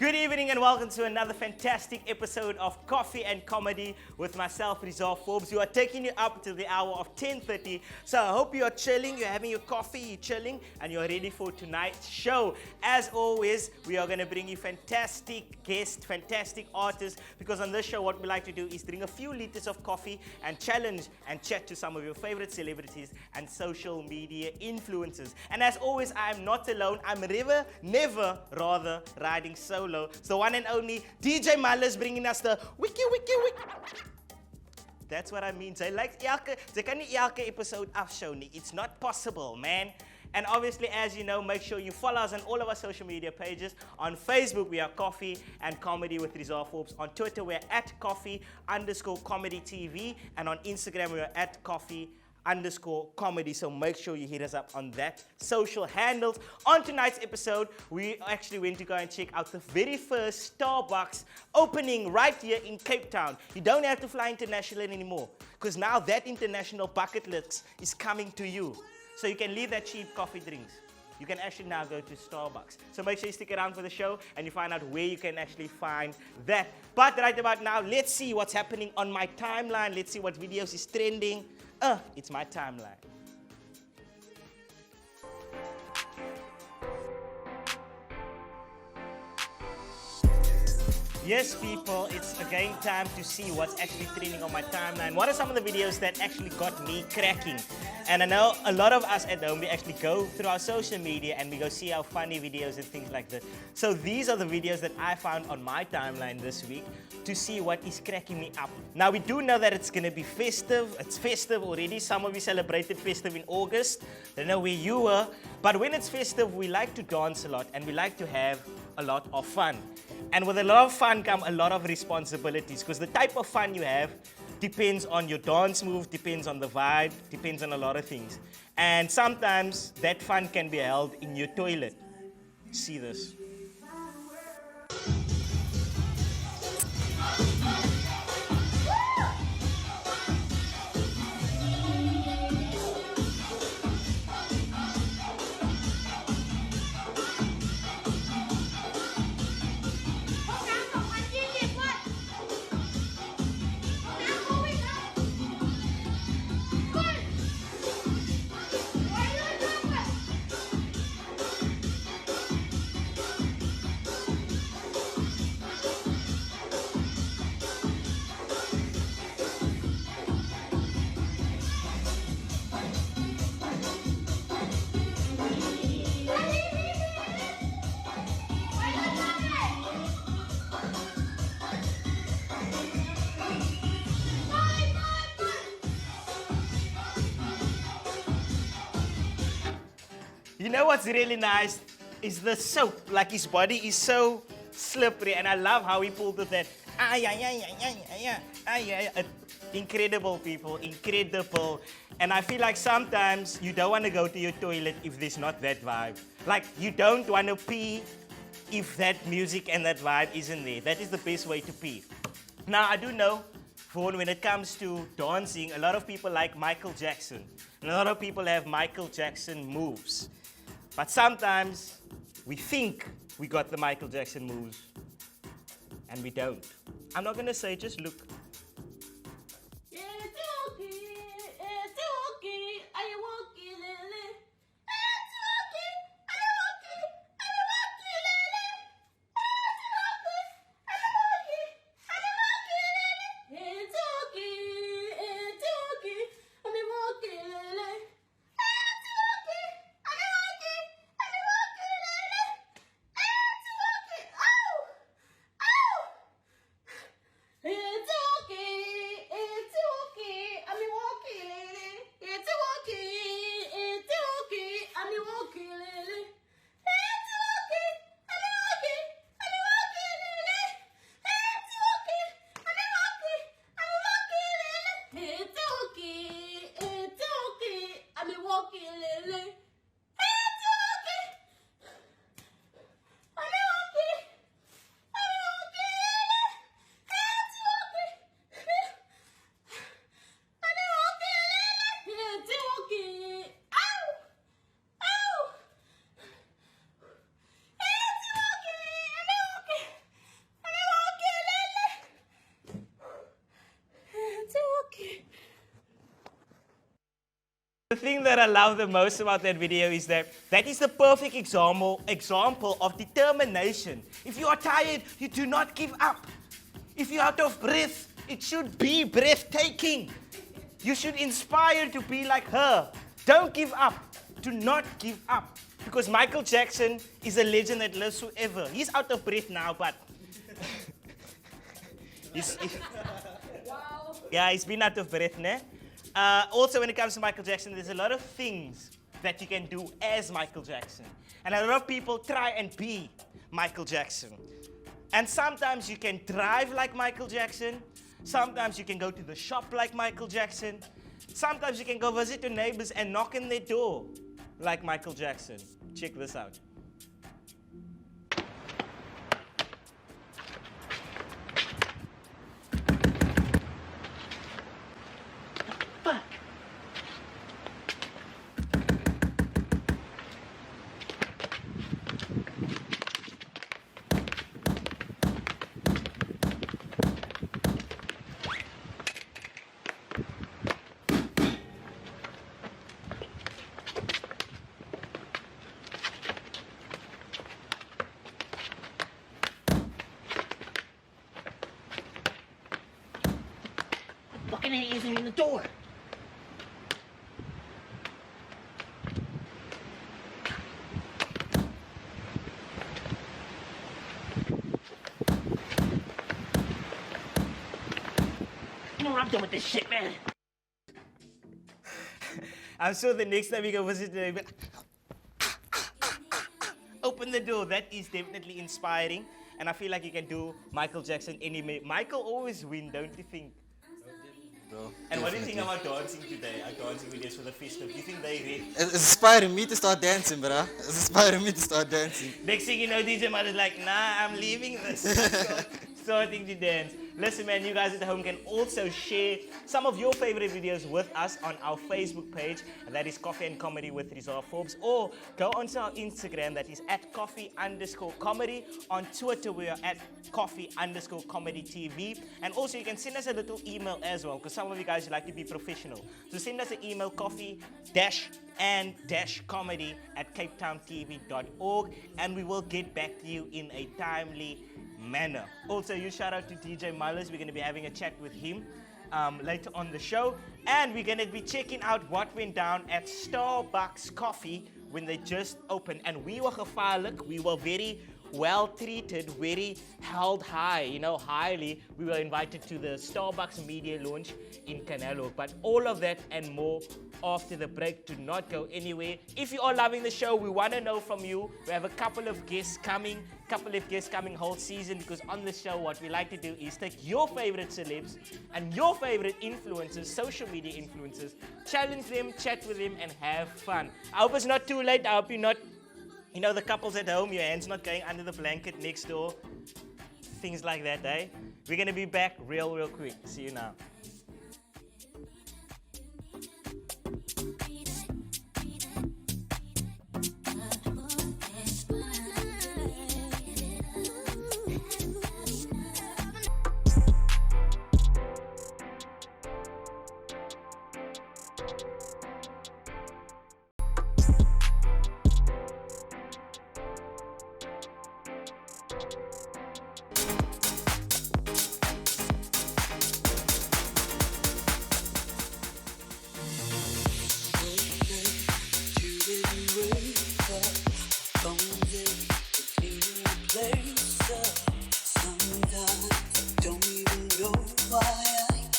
Good evening and welcome to another fantastic episode of Coffee and Comedy with myself, Rezah Forbes. You are taking you up to the hour of 10:30. So I hope you are chilling, you're having your coffee, you're chilling, and you're ready for tonight's show. As always, we are going to bring you fantastic guests, fantastic artists, because on this show what we like to do is drink a few liters of coffee and challenge and chat to some of your favorite celebrities and social media influencers. And as always, I am not alone. I'm never riding solo. It's the one and only DJ Malice bringing us the wiki. That's what I mean. They can nie elke episode afshow nie. It's not possible, man. And obviously, as you know, make sure you follow us on all of our social media pages. On Facebook, we are Coffee and Comedy with Rezah Forbes. On Twitter, we're at Coffee_Comedy TV. And on Instagram, we are at Coffee_Comedy. So make sure you hit us up on that social handles. On tonight's episode, we actually went to go and check out the very first Starbucks opening right here in Cape Town. You don't have to fly international anymore, because now that international bucket list is coming to you. So you can leave that cheap coffee drinks. You can actually now go to Starbucks. So make sure you stick around for the show and you find out where you can actually find that. But right about now, let's see what's happening on my timeline. Let's see what videos is trending. It's my timeline. Yes, people, it's again time to see what's actually trending on my timeline. What are some of the videos that actually got me cracking? And I know a lot of us at home, we actually go through our social media and we go see our funny videos and things like that. So these are the videos that I found on my timeline this week to see what is cracking me up. Now, we do know that it's going to be festive. It's festive already. Some of you celebrated festive in August. I don't know where you were. But when it's festive, we like to dance a lot and we like to have a lot of fun. And with a lot of fun come a lot of responsibilities, because the type of fun you have depends on your dance move, depends on the vibe, depends on a lot of things. And sometimes that fun can be held in your toilet. See this. You know what's really nice is the soap. Like, his body is so slippery, and I love how he pulled it that. Incredible, people, incredible. And I feel like sometimes you don't want to go to your toilet if there's not that vibe. Like, you don't want to pee if that music and that vibe isn't there. That is the best way to pee. Now, I do know, when it comes to dancing, a lot of people like Michael Jackson. And a lot of people have Michael Jackson moves. But sometimes we think we got the Michael Jackson moves, and we don't. I'm not going to say, just look. The thing that I love the most about that video is that is the perfect example of determination. If you are tired, you do not give up. If you're out of breath, it should be breathtaking. You should inspire to be like her. Don't give up. Do not give up. Because Michael Jackson is a legend that lives forever. He's out of breath now, but he's been out of breath, ne? Also, when it comes to Michael Jackson, there's a lot of things that you can do as Michael Jackson. And a lot of people try and be Michael Jackson. And sometimes you can drive like Michael Jackson. Sometimes you can go to the shop like Michael Jackson. Sometimes you can go visit your neighbors and knock on their door like Michael Jackson. Check this out. Fucking ain't using in the door. You know what, I'm done with this shit, man. I'm sure the next time we go visit the neighbor, open the door. That is definitely inspiring. And I feel like you can do Michael Jackson anyway. Michael always wins, don't you think? Bro, and what do you think about dancing today? Our dancing videos for the festive. Do you think they read? It's inspiring me to start dancing, bruh. It's inspiring me to start dancing. Next thing you know, DJ Malice is like, nah, I'm leaving this. Starting to dance. Listen, man, you guys at home can also share some of your favorite videos with us on our Facebook page. And that is Coffee and Comedy with Rezah Forbes. Or go onto our Instagram, that is at coffee_comedy. On Twitter, we are at coffee_comedy TV. And also, you can send us a little email as well, because some of you guys like to be professional. So send us an email, coffee-and-comedy@capetowntv.org, and we will get back to you in a timely manner. Also, you shout out to DJ Malice. We're going to be having a chat with him later on the show. And we're going to be checking out what went down at Starbucks Coffee when they just opened. And we were gevaarlijk. We were very well treated, very held high, highly. We were invited to the Starbucks media launch in Canelo. But all of that and more after the break. Do not go anywhere. If you are loving the show, we want to know from you. We have a couple of guests coming whole season, because on the show what we like to do is take your favorite celebs and your favorite influencers, social media influencers, challenge them, chat with them, and have fun. I hope it's not too late. I hope you're not, the couples at home, your hands not going under the blanket next door. Things like that, eh? We're going to be back real quick. See you now.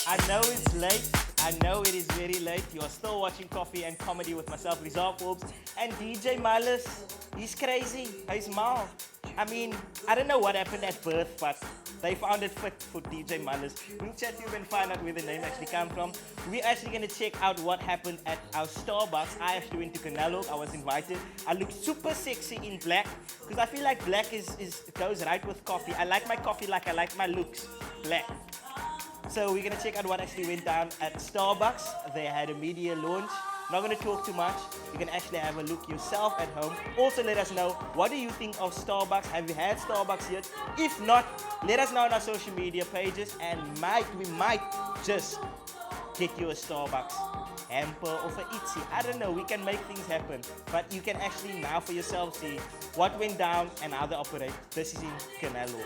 I know it's late. I know it is very late. You are still watching Coffee and Comedy with myself, Rezah Forbes, and DJ Malice. He's crazy. He's mal. I mean, I don't know what happened at birth, but they found it fit for DJ Malice. We'll chat to you and find out where the name actually came from. We're actually going to check out what happened at our Starbucks. I actually went to Canelo. I was invited. I look super sexy in black, because I feel like black goes right with coffee. I like my coffee like I like my looks, black. So we're going to check out what actually went down at Starbucks. They had a media launch. Not going to talk too much. You can actually have a look yourself at home. Also, let us know, what do you think of Starbucks? Have you had Starbucks yet? If not, let us know on our social media pages, and we might just get you a Starbucks. hamper of a Etsy. I don't know, we can make things happen. But you can actually now for yourself see what went down and how they operate. This is in Canelo.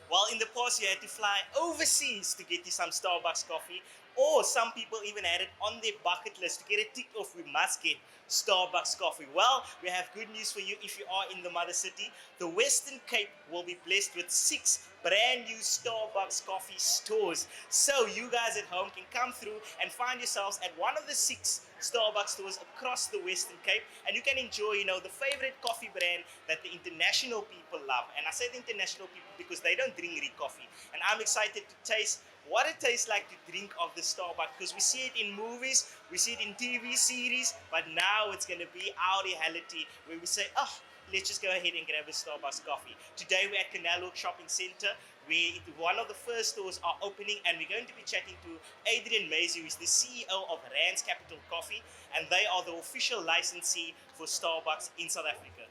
Well, in the past, you had to fly overseas to get you some Starbucks coffee, or some people even had it on their bucket list to get it ticked off. We must get Starbucks coffee. Well, we have good news for you if you are in the mother city. The Western Cape will be blessed with 6 brand new Starbucks coffee stores. So you guys at home can come through and find yourselves at one of the 6 Starbucks stores across the Western Cape, and you can enjoy, the favorite coffee brand that the international people love. And I say the international people because they don't drink real coffee. And I'm excited to taste what it tastes like to drink of the Starbucks, because we see it in movies, we see it in TV series, but now it's going to be our reality where we say, oh, let's just go ahead and grab a Starbucks coffee. Today we're at Canelo Shopping Center, where one of the first stores are opening, and we're going to be chatting to Adrian Malice, who is the CEO of Rand's Capital Coffee, and they are the official licensee for Starbucks in South Africa.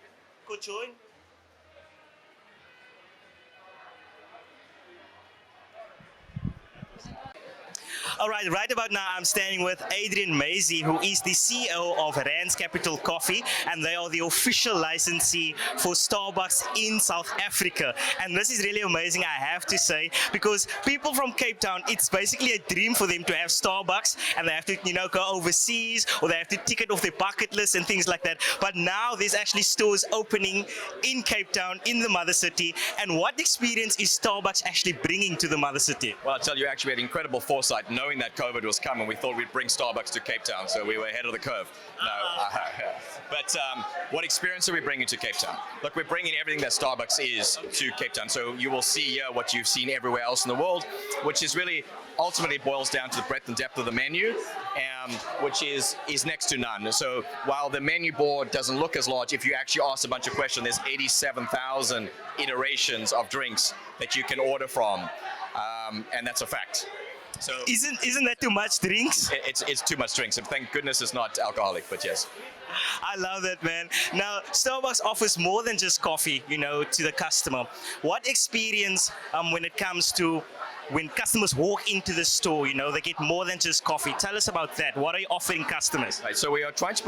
Could join? All right about now I'm standing with Adrian Malice, who is the CEO of Rand's Capital Coffee, and they are the official licensee for Starbucks in South Africa. And this is really amazing, I have to say, because people from Cape Town, it's basically a dream for them to have Starbucks, and they have to, go overseas, or they have to tick it off their bucket list and things like that. But now there's actually stores opening in Cape Town, in the mother city. And what experience is Starbucks actually bringing to the mother city? Well, I tell you, actually, we had incredible foresight. Knowing that COVID was coming, we thought we'd bring Starbucks to Cape Town, so we were ahead of the curve. But what experience are we bringing to Cape Town? Look, we're bringing everything that Starbucks is to Cape Town. So you will see here what you've seen everywhere else in the world, which is really ultimately boils down to the breadth and depth of the menu, which is next to none. So while the menu board doesn't look as large, if you actually ask a bunch of questions, there's 87,000 iterations of drinks that you can order from, and that's a fact. So Isn't that too much drinks? It's too much drinks, and thank goodness it's not alcoholic, but yes. I love that, man. Now, Starbucks offers more than just coffee, to the customer. What experience when it comes to when customers walk into the store, they get more than just coffee? Tell us about that. What are you offering customers? Right, so we are trying to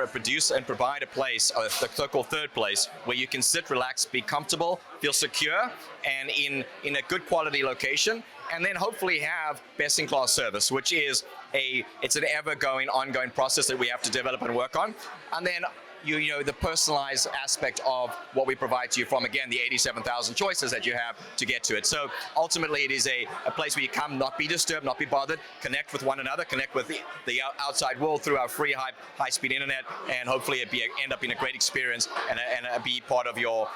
produce and provide a place, the so-called third place, where you can sit, relax, be comfortable, feel secure, and in a good quality location, and then hopefully have best-in-class service, which is it's an ever-going, ongoing process that we have to develop and work on. And then the personalized aspect of what we provide to you from, again, the 87,000 choices that you have to get to it. So ultimately it is a place where you come, not be disturbed, not be bothered, connect with one another, connect with the outside world through our free high-speed internet, and hopefully it end up in a great experience and be part of your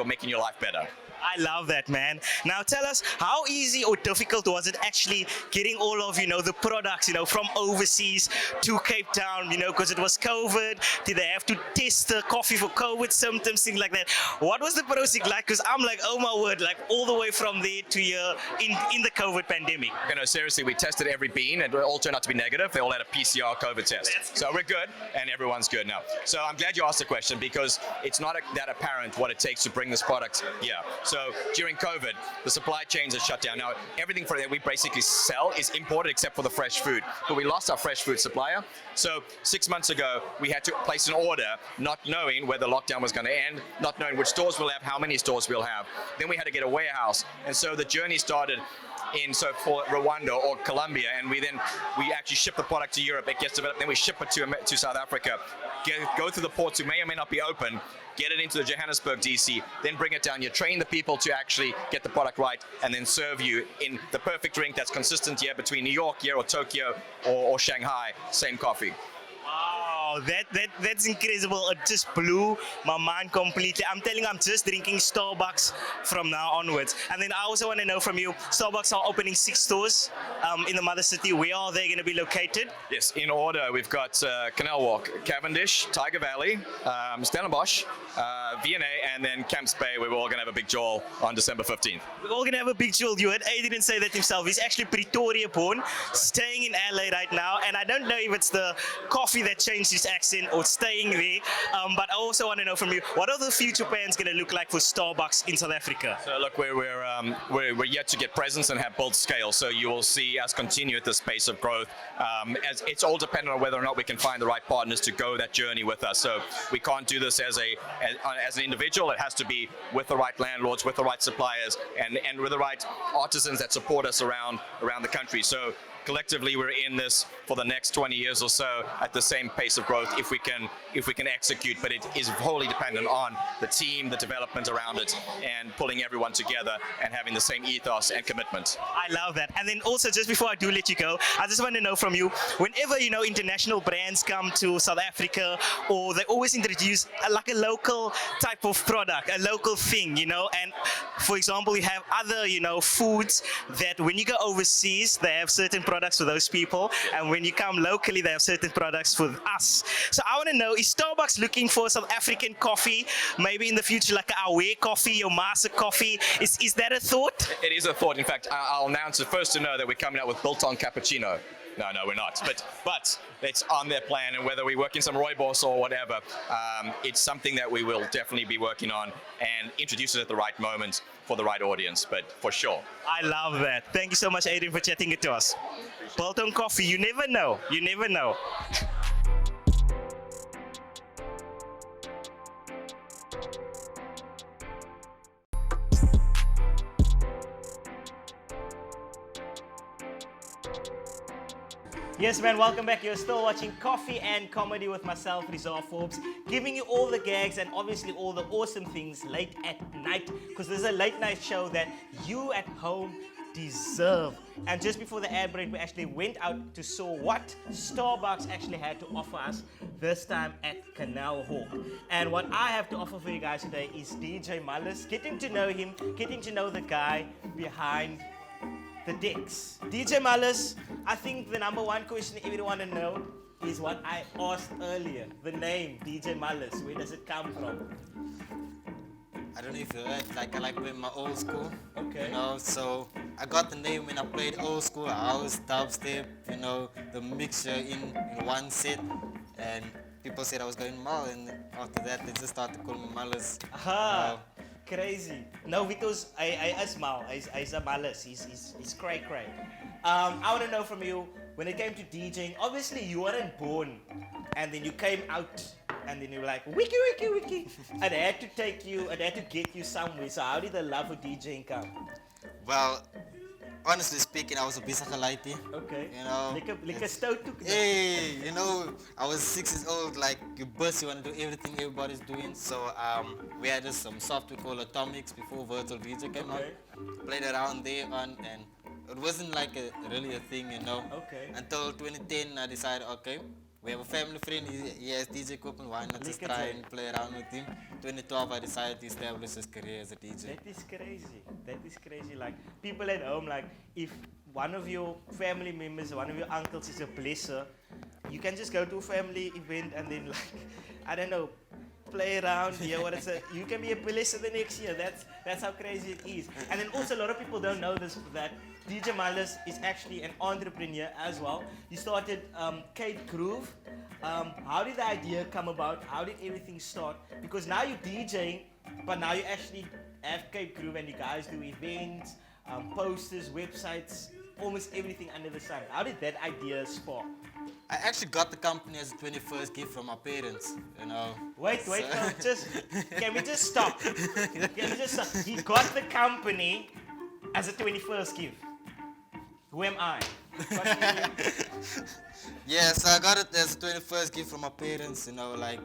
making your life better. I love that, man. Now tell us, how easy or difficult was it actually getting all of, the products, from overseas to Cape Town, because it was COVID? Did they have to test the coffee for COVID symptoms, things like that? What was the process like? Because I'm like, oh my word, like all the way from there to here in the COVID pandemic. Seriously, we tested every bean and it all turned out to be negative. They all had a PCR COVID test. So we're good and everyone's good now. So I'm glad you asked the question, because it's not that apparent what it takes to bring this product here. So during COVID, the supply chains are shut down. Now, everything that we basically sell is imported except for the fresh food. But we lost our fresh food supplier. So 6 months ago, we had to place an order, not knowing where the lockdown was going to end, not knowing which stores we'll have, how many stores we'll have. Then we had to get a warehouse. And so the journey started for Rwanda or Colombia, and we actually ship the product to Europe. It gets developed, then we ship it to South Africa, go through the ports who may or may not be open, get it into the Johannesburg DC, then bring it down. You train the people to actually get the product right, and then serve you in the perfect drink that's consistent here between New York here or Tokyo or Shanghai, same coffee. Wow, that's incredible. It just blew my mind completely. I'm telling you, I'm just drinking Starbucks from now onwards. And then I also want to know from you, Starbucks are opening 6 stores in the mother city. Where are they going to be located? Yes, in order, we've got Canal Walk, Cavendish, Tiger Valley, Stellenbosch, V&A, and then Camps Bay, where we're all going to have a big jewel on December 15th. We're all going to have a big jewel. You heard Adrian say that himself. He's actually Pretoria born, staying in LA right now, and I don't know if it's the coffee that changed his British accent or staying there. But I also want to know from you, what are the future plans going to look like for Starbucks in South Africa? So look, we're yet to get presence and have built scale. So you will see us continue at this pace of growth. As it's all dependent on whether or not we can find the right partners to go that journey with us. So we can't do this as an individual. It has to be with the right landlords, with the right suppliers, and with the right artisans that support us around the country. So collectively, we're in this for the next 20 years or so at the same pace of growth if we can execute, but it is wholly dependent on the team, the development around it, and pulling everyone together and having the same ethos and commitment. I love that. And then also, just before I do let you go, I just want to know from you, whenever, international brands come to South Africa, or they always introduce like a local type of product, a local thing, and for example, you have other, foods that when you go overseas, they have certain products for those people, and when you come locally, they have certain products for us. So I want to know, is Starbucks looking for South African coffee, maybe in the future, like our Aware coffee or Master coffee? Is that a thought? It is a thought. In fact, I'll announce it first to know that we're coming out with Biltong Cappuccino. No, we're not. But it's on their plan, and whether we work in some rooibos or whatever, it's something that we will definitely be working on and introduce it at the right moment for the right audience, but for sure. I love that. Thank you so much, Adrian, for chatting it to us. Biltong coffee, you never know. You never know. Yes, man, welcome back. You're still watching Coffee and Comedy with myself, Rezah Forbes, giving you all the gags and obviously all the awesome things late at night, because there's a late night show that you at home deserve. And just before the ad break, we actually went out to saw what Starbucks actually had to offer us this time at Canal Hawk. And what I have to offer for you guys today is DJ Malice, getting to know him, getting to know the guy behind the decks. DJ Malice, I think the number one question everyone want to know is what I asked earlier. The name, DJ Malice, where does it come from? I don't know if you heard, I like playing my old school. Okay. So I got the name when I played old school house, dubstep, the mixture in one set, and people said I was going mal, and after that they just started calling me Malice. Aha. Crazy. No, because I mal. He's a Malice. He's cray. I want to know from you, when it came to DJing, obviously you weren't born, and then you came out, and then you were like, wiki. And I had to take you, and I had to get you somewhere. So how did the love for DJing come? Well, honestly speaking, I was a bisakalaiti. Okay. Like a stout. Hey, I was 6 years old, like you burst, you want to do everything everybody's doing. So we had some software called Atomics before Virtual DJ came out. Played around there and it wasn't like really a thing, Okay. Until 2010, I decided, okay, we have a family friend, he has DJ equipment, why not just try and play around with him. 2012, I decided to establish his career as a DJ. That is crazy. Like, people at home, like, if one of your family members, one of your uncles is a blesser, you can just go to a family event and then, like, I don't know, play around here. You can be a blesser the next year. That's how crazy it is. And then also, a lot of people don't know this, that DJ Malice is actually an entrepreneur as well. He started Cape Groove. How did the idea come about? How did everything start? Because now you're DJing, but now you actually have Cape Groove and you guys do events, posters, websites, almost everything under the sun. How did that idea spark? I actually got the company as a 21st gift from my parents, Wait, no, can we just stop? He got the company as a 21st gift. Who am I? Yes, I got it as a 21st gift from my parents, I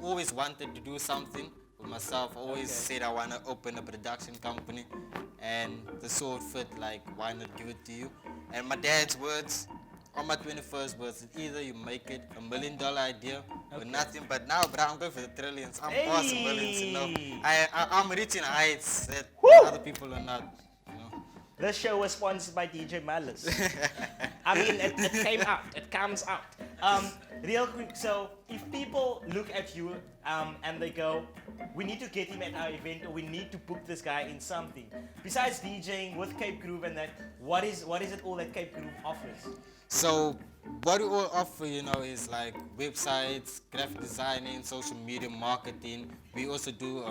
always wanted to do something with myself. I always said I want to open a production company, and the sort fit, why not give it to you? And my dad's words, on my 21st was either you make it $1 million idea or nothing, but now, bro, I'm going for the trillions. I'm passing millions, I'm reaching heights that other people are not, This show was sponsored by DJ Malice. I mean, it came out. It comes out. Real quick, so if people look at you and they go, we need to get him at our event, or we need to book this guy in something. Besides DJing with Cape Groove and that, what is it all that Cape Groove offers? So what we all offer, is like websites, graphic designing, social media marketing. We also do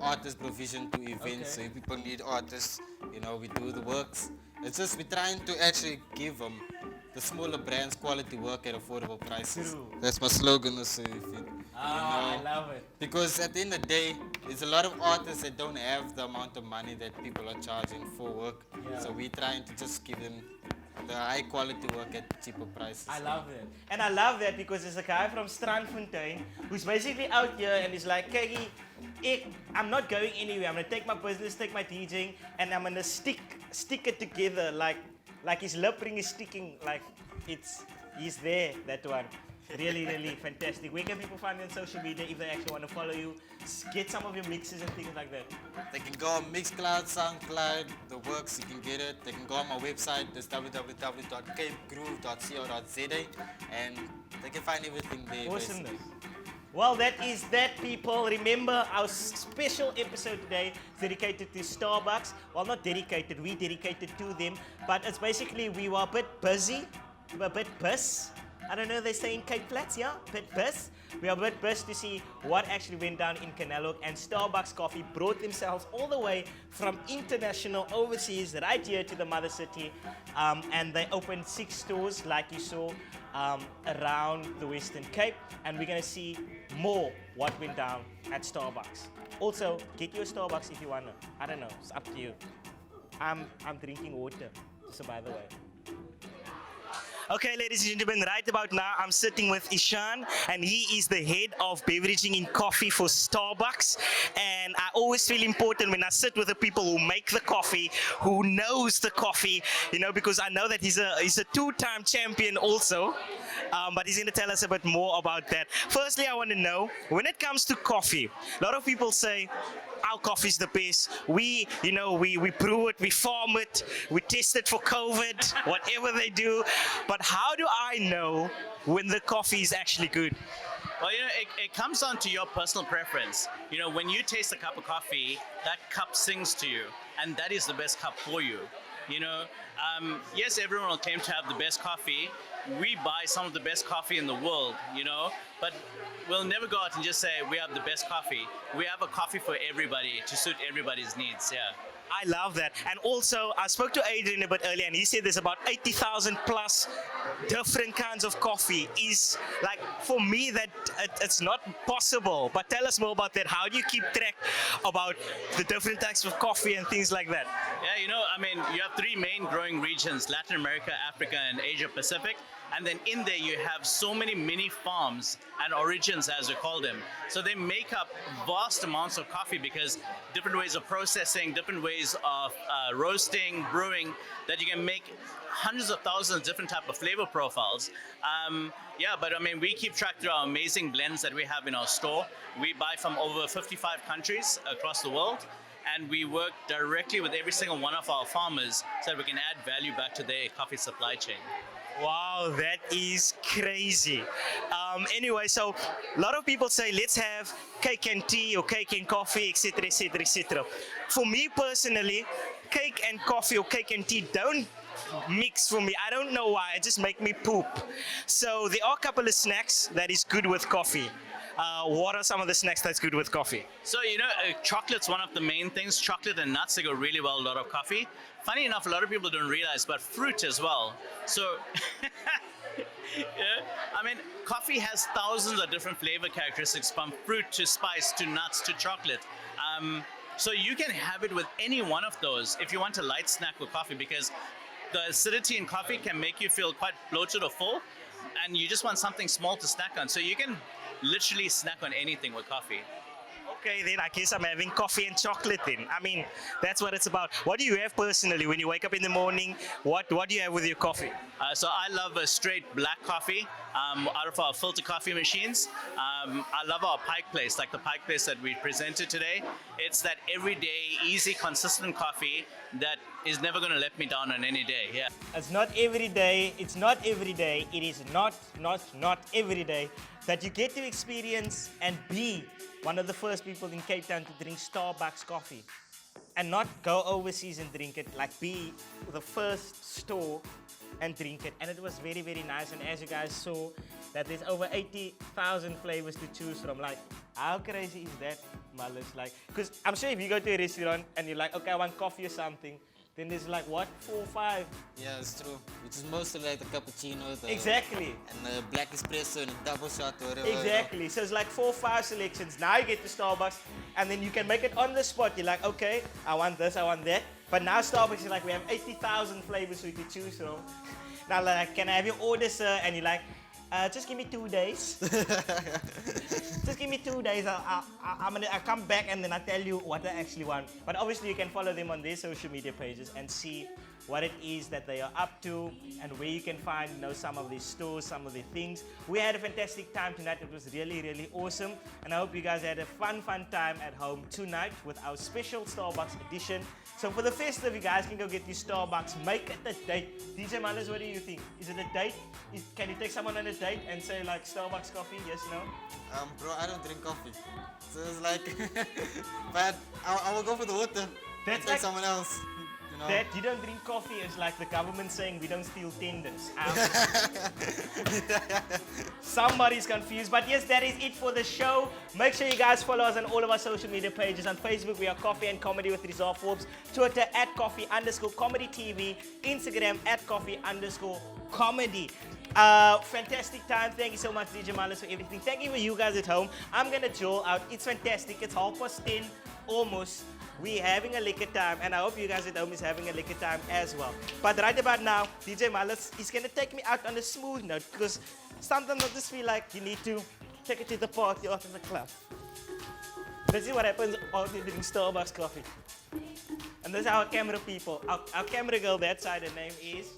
artist provision to events. So if people need artists, we do the works. It's just we're trying to actually give the smaller brands quality work at affordable prices. True. That's my slogan also. I love it. Because at the end of the day, there's a lot of artists that don't have the amount of money that people are charging for work. Yeah. So we're trying to just give them the high quality work at cheaper prices. I love it. And I love that because there's a guy from Strandfontein who's basically out here and he's like, Kegi, I'm not going anywhere. I'm going to take my business, take my DJing, and I'm going to stick it together like his lip ring is sticking, like he's there, that one. Really, really fantastic. Where can people find you on social media if they actually want to follow you? Get some of your mixes and things like that. They can go on Mixcloud, SoundCloud, the works, you can get it. They can go on my website, that's www.capegroove.co.za, and they can find everything there. Awesomeness. Basically. Well, that is that, people. Remember, our special episode today is dedicated to Starbucks. Well, not dedicated, we dedicated to them. But it's basically, we were a bit busy, we were a bit pissed. I don't know, they say in Cape Flats, yeah? Bit pissed. We are a bit pissed to see what actually went down in Canalog, and Starbucks Coffee brought themselves all the way from international overseas right here to the mother city, and they opened 6 stores, like you saw, around the Western Cape, and we're gonna see more what went down at Starbucks. Also, get you a Starbucks if you wanna. I don't know, it's up to you. I'm drinking water, so by the way. Okay, ladies and gentlemen, right about now, I'm sitting with Ishan, and he is the head of beveraging in coffee for Starbucks. And I always feel important when I sit with the people who make the coffee, who knows the coffee, because I know that he's a 2-time champion also. But he's going to tell us a bit more about that. Firstly, I want to know, when it comes to coffee, a lot of people say, our coffee is the best. We brew it, we farm it, we test it for COVID, whatever they do. But how do I know when the coffee is actually good? Well, it comes down to your personal preference. When you taste a cup of coffee, that cup sings to you, and that is the best cup for you. Yes, everyone will claim to have the best coffee. We buy some of the best coffee in the world, but we'll never go out and just say we have the best coffee. We have a coffee for everybody to suit everybody's needs, yeah. I love that. And also, I spoke to Adrian a bit earlier, and he said there's about 80,000 plus different kinds of coffee. Is like, for me, that it's not possible. But tell us more about that. How do you keep track about the different types of coffee and things like that? Yeah, you have 3 main growing regions: Latin America, Africa, and Asia Pacific. And then in there you have so many mini farms and origins, as we call them. So they make up vast amounts of coffee because different ways of processing, different ways of roasting, brewing, that you can make hundreds of thousands of different type of flavor profiles. But we keep track through our amazing blends that we have in our store. We buy from over 55 countries across the world, and we work directly with every single one of our farmers so that we can add value back to their coffee supply chain. Wow, that is crazy. Anyway, so a lot of people say let's have cake and tea or cake and coffee, etc., etc., etc. For me personally, cake and coffee or cake and tea don't mix for me. I don't know why. It just make me poop. So there are a couple of snacks that is good with coffee. What are some of the snacks that's good with coffee? So, chocolate's one of the main things. Chocolate and nuts, they go really well with a lot of coffee. Funny enough, a lot of people don't realize, but fruit as well. So, coffee has thousands of different flavor characteristics, from fruit to spice to nuts to chocolate. So you can have it with any one of those if you want a light snack with coffee, because the acidity in coffee can make you feel quite bloated or full, and you just want something small to snack on. So you can literally snack on anything with coffee. Okay, then I guess I'm having coffee and chocolate then. That's what it's about. What do you have personally when you wake up in the morning? What do you have with your coffee? So I love a straight black coffee out of our filter coffee machines. I love our Pike Place, like the Pike Place that we presented today. It's that everyday, easy, consistent coffee that is never going to let me down on any day. Yeah. It's not every day. It's not every day. It is not every day that you get to experience and be one of the first people in Cape Town to drink Starbucks coffee. and not go overseas and drink it, like be the first store and drink it. And it was very, very nice. And as you guys saw, that there's over 80,000 flavors to choose from. Like, how crazy is that, Malice? Like, because I'm sure if you go to a restaurant and you're like, okay, I want coffee or something, then there's like, what, 4 or 5? Yeah, it's true. Which is mostly like the cappuccino, Exactly. and the black espresso and a double shot or whatever. Exactly. So it's like 4 or 5 selections. Now you get to Starbucks, and then you can make it on the spot. You're like, okay, I want this, I want that. But now Starbucks is like, we have 80,000 flavors for you to choose from. Now, like, can I have your order, sir? And you're like, just give me 2 days. Just give me 2 days. I'll come back and then I'll tell you what I actually want. But obviously, you can follow them on their social media pages and see what it is that they are up to and where you can find, some of their stores, some of their things. We had a fantastic time tonight. It was really, really awesome. And I hope you guys had a fun time at home tonight with our special Starbucks edition. So for the festive, you guys can go get your Starbucks. Make it a date. DJ Malice, what do you think? Is it a date? Can you take someone on a date and say like Starbucks coffee? Yes, no? Bro, I don't drink coffee. So it's like, but I will go for the water. That's Take like- someone else. That you don't drink coffee is like the government saying we don't steal tenders. Somebody's confused. But yes, that is it for the show. Make sure you guys follow us on all of our social media pages. On Facebook, we are Coffee and Comedy with Rezah Forbes. Twitter, @coffee_comedy TV. Instagram, @coffee_comedy. Fantastic time. Thank you so much, DJ Malice, for everything. Thank you for you guys at home. I'm going to joel out. It's fantastic. It's 10:30 almost. We're having a liquor time, and I hope you guys at home is having a liquor time as well. But right about now, DJ Malice is going to take me out on a smooth note, because sometimes I just feel like you need to take it to the party after the club. This is what happens after you drink Starbucks coffee. And this is our camera people. Our camera girl that side, her name is...